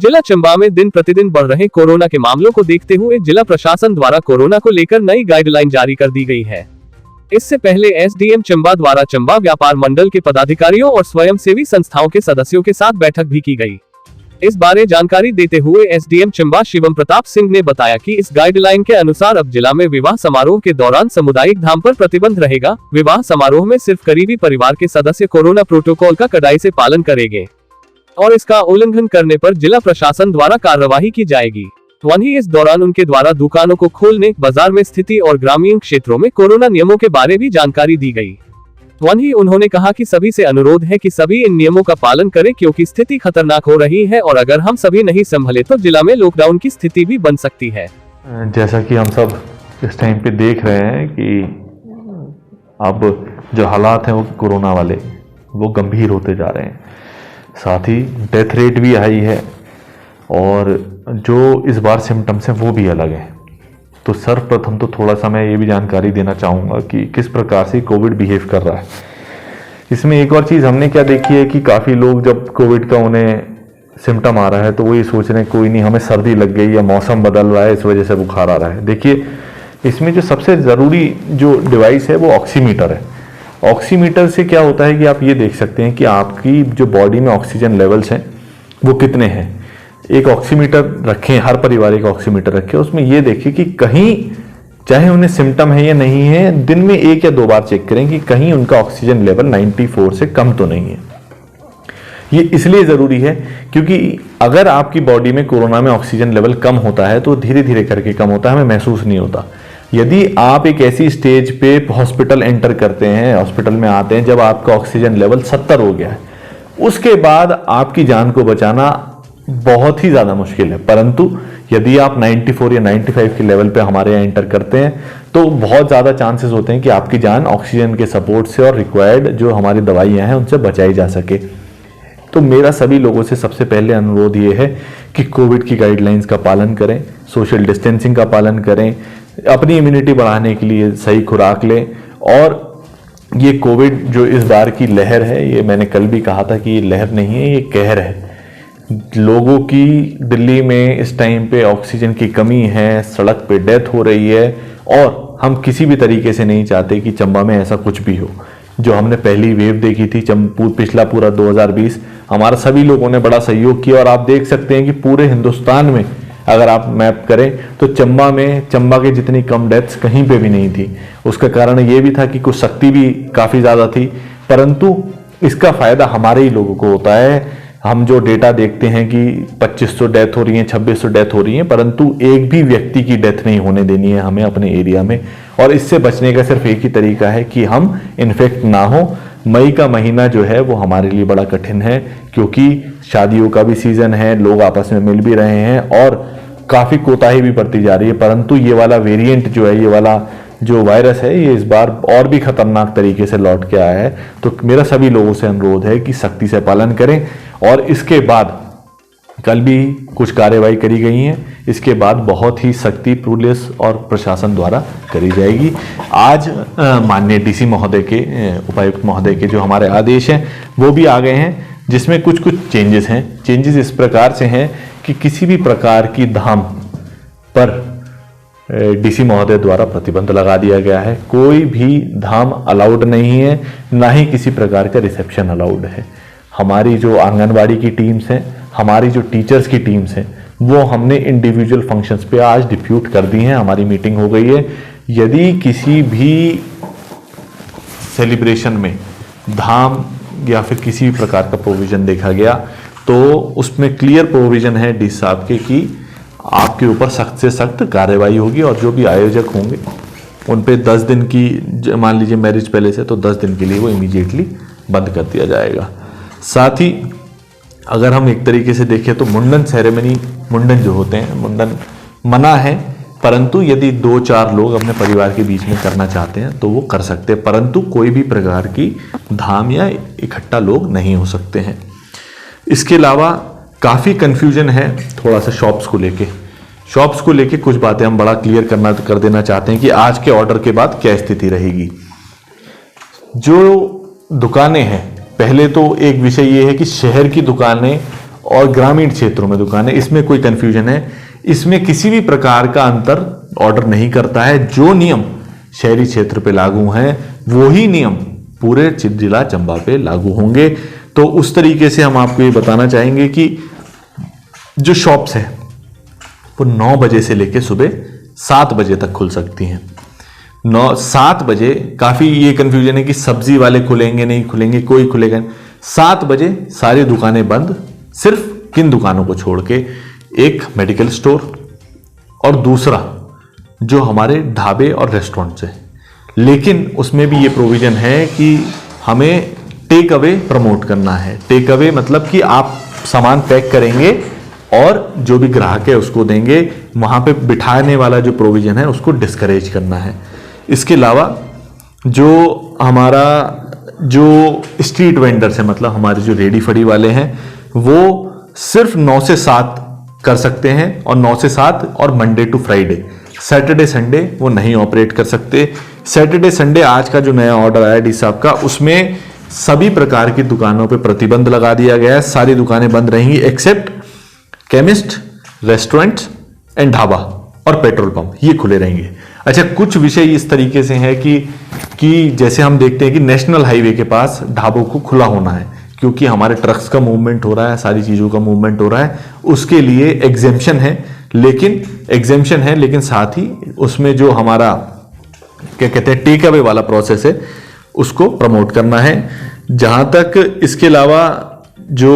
जिला चंबा में दिन प्रतिदिन बढ़ रहे कोरोना के मामलों को देखते हुए जिला प्रशासन द्वारा कोरोना को लेकर नई गाइडलाइन जारी कर दी गई है। इससे पहले एसडीएम चंबा द्वारा चंबा व्यापार मंडल के पदाधिकारियों और स्वयंसेवी संस्थाओं के सदस्यों के साथ बैठक भी की गई। इस बारे जानकारी देते हुए एसडीएम चंबा शिवम प्रताप सिंह ने बताया कि इस गाइडलाइन के अनुसार अब जिला में विवाह समारोह के दौरान सामुदायिक धाम पर प्रतिबंध रहेगा। विवाह समारोह में सिर्फ करीबी परिवार के सदस्य कोरोना प्रोटोकॉल का कड़ाई से पालन करेंगे और इसका उल्लंघन करने पर जिला प्रशासन द्वारा कार्यवाही की जाएगी। वहीं इस दौरान उनके द्वारा दुकानों को खोलने, बाजार में स्थिति और ग्रामीण क्षेत्रों में कोरोना नियमों के बारे भी जानकारी दी गई। वहीं उन्होंने कहा कि सभी से अनुरोध है कि सभी इन नियमों का पालन करें क्योंकि स्थिति खतरनाक हो रही है और अगर हम सभी नहीं संभले तो जिला में लॉकडाउन की स्थिति भी बन सकती है। जैसा कि हम सब इस टाइम पे देख रहे हैं कि अब जो हालात हैं वो कोरोना वाले वो गंभीर होते जा रहे हैं, साथ ही डेथ रेट भी हाई है और जो इस बार सिम्टम्स हैं वो भी अलग हैं। तो सर्वप्रथम तो थोड़ा सा मैं ये भी जानकारी देना चाहूँगा कि किस प्रकार से कोविड बिहेव कर रहा है। इसमें एक और चीज़ हमने क्या देखी है कि काफ़ी लोग जब कोविड का उन्हें सिम्टम आ रहा है तो वो ये सोच रहे हैं कोई नहीं, हमें सर्दी लग गई या मौसम बदल रहा है इस वजह से बुखार आ रहा है। देखिए, इसमें जो सबसे ज़रूरी जो डिवाइस है वो ऑक्सीमीटर है। ऑक्सीमीटर से क्या होता है कि आप ये देख सकते हैं कि आपकी जो बॉडी में ऑक्सीजन लेवल्स हैं वो कितने हैं। एक ऑक्सीमीटर रखें, हर परिवार एक ऑक्सीमीटर रखें, उसमें ये देखिए कि कहीं चाहे उन्हें सिम्टम है या नहीं है, दिन में 1 या 2 बार चेक करें कि कहीं उनका ऑक्सीजन लेवल 94 से कम तो नहीं है। ये इसलिए ज़रूरी है क्योंकि अगर आपकी बॉडी में कोरोना में ऑक्सीजन लेवल कम होता है तो धीरे धीरे करके कम होता है, हमें महसूस नहीं होता। यदि आप एक ऐसी स्टेज पे हॉस्पिटल एंटर करते हैं, हॉस्पिटल में आते हैं जब आपका ऑक्सीजन लेवल 70 हो गया है, उसके बाद आपकी जान को बचाना बहुत ही ज़्यादा मुश्किल है। परंतु यदि आप 94 या 95 के लेवल पे हमारे यहाँ एंटर करते हैं तो बहुत ज़्यादा चांसेस होते हैं कि आपकी जान ऑक्सीजन के सपोर्ट से और रिक्वायर्ड जो हमारी दवाइयाँ हैं उनसे बचाई जा सके। तो मेरा सभी लोगों से सबसे पहले अनुरोध ये है कि कोविड की गाइडलाइंस का पालन करें, सोशल डिस्टेंसिंग का पालन करें, अपनी इम्यूनिटी बढ़ाने के लिए सही खुराक लें। और ये कोविड जो इस बार की लहर है, ये मैंने कल भी कहा था कि ये लहर नहीं है, ये कहर है। लोगों की दिल्ली में इस टाइम पे ऑक्सीजन की कमी है, सड़क पे डेथ हो रही है और हम किसी भी तरीके से नहीं चाहते कि चंबा में ऐसा कुछ भी हो। जो हमने पहली वेव देखी थी पिछला पूरा 2020, हमारा सभी लोगों ने बड़ा सहयोग किया और आप देख सकते हैं कि पूरे हिंदुस्तान में अगर आप मैप करें तो चंबा के जितनी कम डेथ्स कहीं पे भी नहीं थी। उसका कारण ये भी था कि कुछ सख्ती भी काफ़ी ज़्यादा थी, परंतु इसका फ़ायदा हमारे ही लोगों को होता है। हम जो डेटा देखते हैं कि 2500 डेथ हो रही हैं, 2600 डेथ हो रही हैं, परंतु एक भी व्यक्ति की डेथ नहीं होने देनी है हमें अपने एरिया में। और इससे बचने का सिर्फ एक ही तरीका है कि हम इन्फेक्ट ना हो। मई का महीना जो है वो हमारे लिए बड़ा कठिन है क्योंकि शादियों का भी सीज़न है, लोग आपस में मिल भी रहे हैं और काफ़ी कोताही भी बढ़ती जा रही है। परंतु ये वाला वेरिएंट जो है, ये वाला जो वायरस है, ये इस बार और भी खतरनाक तरीके से लौट के आया है। तो मेरा सभी लोगों से अनुरोध है कि सख्ती से पालन करें और इसके बाद कल भी कुछ कार्यवाही करी गई हैं, इसके बाद बहुत ही सख्ती पुलिस और प्रशासन द्वारा करी जाएगी। आज माननीय डीसी महोदय के, उपायुक्त महोदय के जो हमारे आदेश हैं वो भी आ गए हैं, जिसमें कुछ चेंजेस हैं। चेंजेस इस प्रकार से हैं कि किसी भी प्रकार की धाम पर डीसी महोदय द्वारा प्रतिबंध लगा दिया गया है। कोई भी धाम अलाउड नहीं है, ना ही किसी प्रकार का रिसेप्शन अलाउड है। हमारी जो आंगनवाड़ी की टीम्स हैं, हमारी जो टीचर्स की टीम्स हैं, वो हमने इंडिविजुअल फंक्शंस पे आज डिप्यूट कर दी हैं। हमारी मीटिंग हो गई है। यदि किसी भी सेलिब्रेशन में धाम या फिर किसी भी प्रकार का प्रोविज़न देखा गया तो उसमें क्लियर प्रोविज़न है डी साहब के कि आपके ऊपर सख्त से सख्त कार्रवाई होगी और जो भी आयोजक होंगे उन पे 10 दिन की, मान लीजिए मैरिज पैलेस है तो 10 दिन के लिए वो इमीडिएटली बंद कर दिया जाएगा। साथ ही अगर हम एक तरीके से देखें तो मुंडन सेरेमनी, मुंडन जो होते हैं, मुंडन मना है, परंतु यदि 2-4 लोग अपने परिवार के बीच में करना चाहते हैं तो वो कर सकते हैं, परंतु कोई भी प्रकार की धाम या इकट्ठा लोग नहीं हो सकते हैं। इसके अलावा काफ़ी कन्फ्यूजन है थोड़ा सा शॉप्स को लेके कुछ बातें हम बड़ा क्लियर कर देना चाहते हैं कि आज के ऑर्डर के बाद क्या स्थिति रहेगी। जो दुकानें हैं, पहले तो एक विषय ये है कि शहर की दुकानें और ग्रामीण क्षेत्रों में दुकानें, इसमें कोई कंफ्यूजन है? इसमें किसी भी प्रकार का अंतर ऑर्डर नहीं करता है। जो नियम शहरी क्षेत्र पे लागू हैं वही नियम पूरे जिला चंबा पे लागू होंगे। तो उस तरीके से हम आपको ये बताना चाहेंगे कि जो शॉप्स हैं वो 9 बजे से लेकर सुबह 7 बजे तक खुल सकती हैं। 7 बजे, काफ़ी ये कन्फ्यूजन है कि सब्जी वाले खुलेंगे नहीं खुलेंगे, कोई खुलेगा नहीं। 7 बजे सारी दुकानें बंद, सिर्फ किन दुकानों को छोड़ के, एक मेडिकल स्टोर और दूसरा जो हमारे ढाबे और रेस्टोरेंट्स हैं। लेकिन उसमें भी ये प्रोविज़न है कि हमें टेक अवे प्रमोट करना है। टेक अवे मतलब कि आप सामान पैक करेंगे और जो भी ग्राहक है उसको देंगे। वहाँ पे बिठाने वाला जो प्रोविज़न है उसको डिस्करेज करना है। इसके अलावा जो हमारा जो स्ट्रीट वेंडर्स हैं, मतलब हमारे जो रेडी फड़ी वाले हैं, वो सिर्फ 9 से 7 कर सकते हैं और 9 से 7 और Monday to Friday. Saturday Sunday वो नहीं ऑपरेट कर सकते। सैटरडे संडे आज का जो नया ऑर्डर आया डी साहब का, उसमें सभी प्रकार की दुकानों पे प्रतिबंध लगा दिया गया है। सारी दुकानें बंद रहेंगी except chemist, restaurant and dhaba और पेट्रोल पंप, ये खुले रहेंगे। अच्छा, कुछ विषय इस तरीके से हैं कि जैसे हम देखते हैं कि नेशनल हाईवे के पास ढाबों को खुला होना है, क्योंकि हमारे ट्रक्स का मूवमेंट हो रहा है, सारी चीज़ों का मूवमेंट हो रहा है, उसके लिए एग्जेम्पशन है। लेकिन साथ ही उसमें जो हमारा क्या कहते हैं टेक अवे वाला प्रोसेस है उसको प्रमोट करना है। जहाँ तक इसके अलावा जो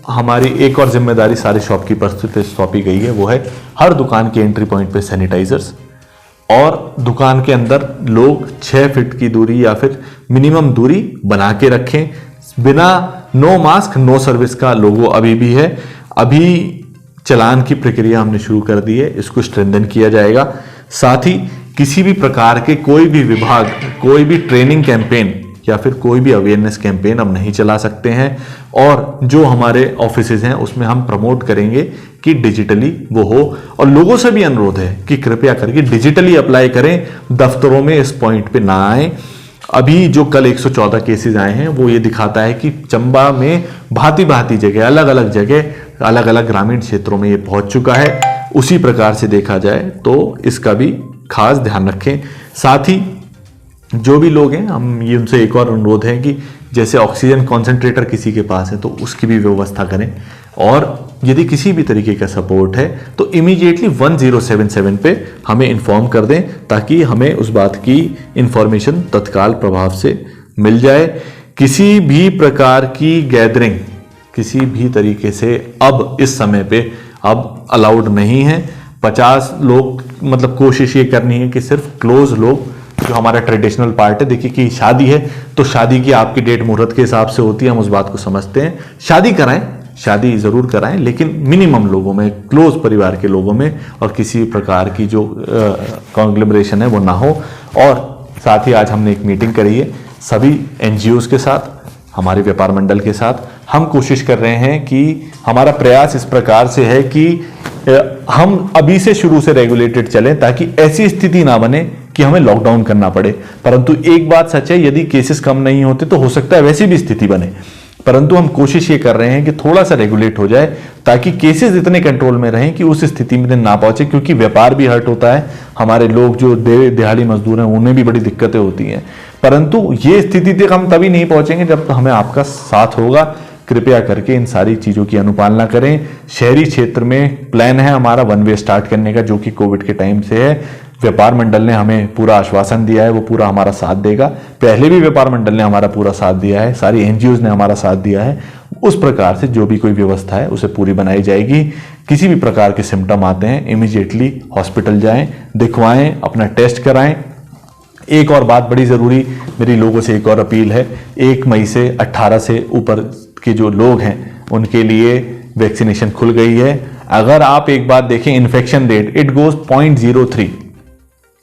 हमारी एक और जिम्मेदारी सारे शॉपकीपर्स पे सौंपी गई है वो है हर दुकान के एंट्री पॉइंट पे सैनिटाइजर्स, और दुकान के अंदर लोग 6 फीट की दूरी या फिर मिनिमम दूरी बना के रखें। बिना नो मास्क नो सर्विस का लोगो अभी भी है। अभी चालान की प्रक्रिया हमने शुरू कर दी है, इसको स्ट्रेंथन किया जाएगा। साथ ही किसी भी प्रकार के कोई भी विभाग कोई भी ट्रेनिंग कैंपेन या फिर कोई भी अवेयरनेस कैंपेन अब नहीं चला सकते हैं। और जो हमारे ऑफिसेज हैं उसमें हम प्रमोट करेंगे कि डिजिटली वो हो, और लोगों से भी अनुरोध है कि कृपया करके डिजिटली अप्लाई करें, दफ्तरों में इस पॉइंट पे ना आए। अभी जो कल 114 केसेस आए हैं वो ये दिखाता है कि चंबा में भांति जगह अलग अलग ग्रामीण क्षेत्रों में ये पहुंच चुका है। उसी प्रकार से देखा जाए तो इसका भी खास ध्यान रखें। साथ ही जो भी लोग हैं, हम ये उनसे एक और अनुरोध है कि जैसे ऑक्सीजन कॉन्सेंट्रेटर किसी के पास है तो उसकी भी व्यवस्था करें, और यदि किसी भी तरीके का सपोर्ट है तो इमीडिएटली 1077 पे हमें इन्फॉर्म कर दें, ताकि हमें उस बात की इंफॉर्मेशन तत्काल प्रभाव से मिल जाए। किसी भी प्रकार की गैदरिंग किसी भी तरीके से अब इस समय पे अब अलाउड नहीं है। 50 लोग, मतलब कोशिश ये करनी है कि सिर्फ क्लोज लोग, जो हमारा ट्रेडिशनल पार्ट है। देखिए कि शादी है तो शादी की आपकी डेट मुहूर्त के हिसाब से होती है, हम उस बात को समझते हैं। शादी कराएं, शादी जरूर कराएं, लेकिन मिनिमम लोगों में, क्लोज परिवार के लोगों में, और किसी प्रकार की जो कॉन्ग्लोमरेशन है वो ना हो। और साथ ही आज हमने एक मीटिंग करी है सभी एनजीओज के साथ, हमारे व्यापार मंडल के साथ। हम कोशिश कर रहे हैं कि हमारा प्रयास इस प्रकार से है कि हम अभी से शुरू से रेगुलेटेड चलें, ताकि ऐसी स्थिति ना बने कि हमें लॉकडाउन करना पड़े। परंतु एक बात सच है, यदि केसेस कम नहीं होते तो हो सकता है वैसी भी स्थिति बने, परंतु हम कोशिश ये कर रहे हैं कि थोड़ा सा रेगुलेट हो जाए, ताकि केसेस इतने कंट्रोल में रहें कि उस स्थिति में ना पहुंचे। क्योंकि व्यापार भी हर्ट होता है, हमारे लोग जो दिहाड़ी मजदूर हैं उन्हें भी बड़ी दिक्कतें होती हैं। परंतु ये स्थिति तक हम तभी नहीं पहुंचेंगे जब हमें आपका साथ होगा। कृपया करके इन सारी चीज़ों की अनुपालना करें। शहरी क्षेत्र में प्लान है हमारा 1 वे स्टार्ट करने का, जो कि कोविड के टाइम से है। व्यापार मंडल ने हमें पूरा आश्वासन दिया है, वो पूरा हमारा साथ देगा। पहले भी व्यापार मंडल ने हमारा पूरा साथ दिया है, सारी एनजीओज ने हमारा साथ दिया है। उस प्रकार से जो भी कोई व्यवस्था है उसे पूरी बनाई जाएगी। किसी भी प्रकार के सिम्टम आते हैं इमीडिएटली हॉस्पिटल जाएं, दिखवाएं, अपना टेस्ट कराएं। एक और बात बड़ी ज़रूरी, मेरी लोगों से एक और अपील है, 1 मई से 18 से ऊपर के जो लोग हैं उनके लिए वैक्सीनेशन खुल गई है। अगर आप एक बात देखें, इन्फेक्शन रेट इट गोज 0.03,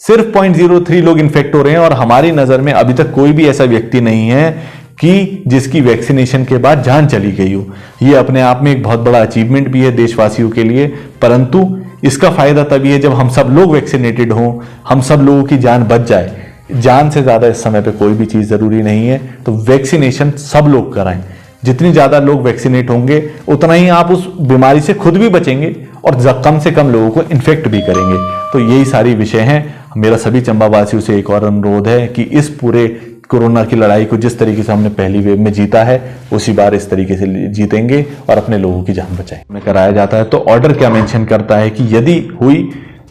सिर्फ 0.03 लोग इन्फेक्ट हो रहे हैं। और हमारी नज़र में अभी तक कोई भी ऐसा व्यक्ति नहीं है कि जिसकी वैक्सीनेशन के बाद जान चली गई हो। ये अपने आप में एक बहुत बड़ा अचीवमेंट भी है देशवासियों के लिए, परंतु इसका फायदा तभी है जब हम सब लोग वैक्सीनेटेड हों, हम सब लोगों की जान बच जाए। जान से ज़्यादा इस समय पे कोई भी चीज़ ज़रूरी नहीं है, तो वैक्सीनेशन सब लोग कराएं। जितनी ज़्यादा लोग वैक्सीनेट होंगे उतना ही आप उस बीमारी से खुद भी बचेंगे और कम से कम लोगों को इन्फेक्ट भी करेंगे। तो यही सारी विषय हैं। मेरा सभी चंबा वासियों से एक और अनुरोध है कि इस पूरे कोरोना की लड़ाई को जिस तरीके से हमने पहली वेव में जीता है उसी बार इस तरीके से जीतेंगे और अपने लोगों की जान बचाएं। कराया जाता है तो ऑर्डर क्या मेंशन करता है कि यदि हुई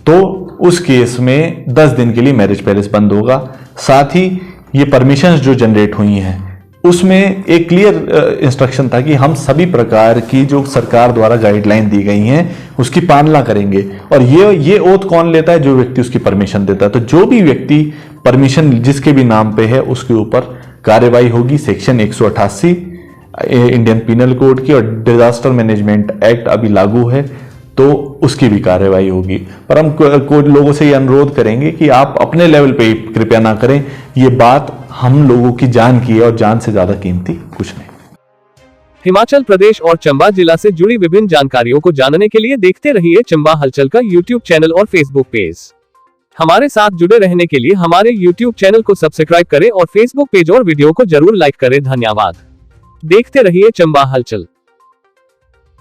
तो उस केस में 10 दिन के लिए मैरिज पैलेस बंद होगा। साथ ही ये परमिशंस जो जनरेट हुई हैं उसमें एक क्लियर इंस्ट्रक्शन था कि हम सभी प्रकार की जो सरकार द्वारा गाइडलाइन दी गई हैं उसकी पालना करेंगे। और ये ओथ कौन लेता है? जो व्यक्ति उसकी परमिशन देता है। तो जो भी व्यक्ति परमिशन जिसके भी नाम पे है उसके ऊपर कार्रवाई होगी। सेक्शन 188 इंडियन पिनल कोड की और डिजास्टर मैनेजमेंट एक्ट अभी लागू है तो उसकी भी कार्रवाई होगी। पर हम लोगों से ये अनुरोध करेंगे कि आप अपने लेवल पे कृपया ना करें। ये बात हम लोगों की जान की है और जान से ज्यादा कीमती कुछ नहीं। हिमाचल प्रदेश और चंबा जिला से जुड़ी विभिन्न जानकारियों को जानने के लिए देखते रहिए चंबा हलचल का यूट्यूब चैनल और फेसबुक पेज। हमारे साथ जुड़े रहने के लिए हमारे यूट्यूब चैनल को सब्सक्राइब करें और फेसबुक पेज और वीडियो को जरूर लाइक करें। धन्यवाद। देखते रहिए चंबा हलचल।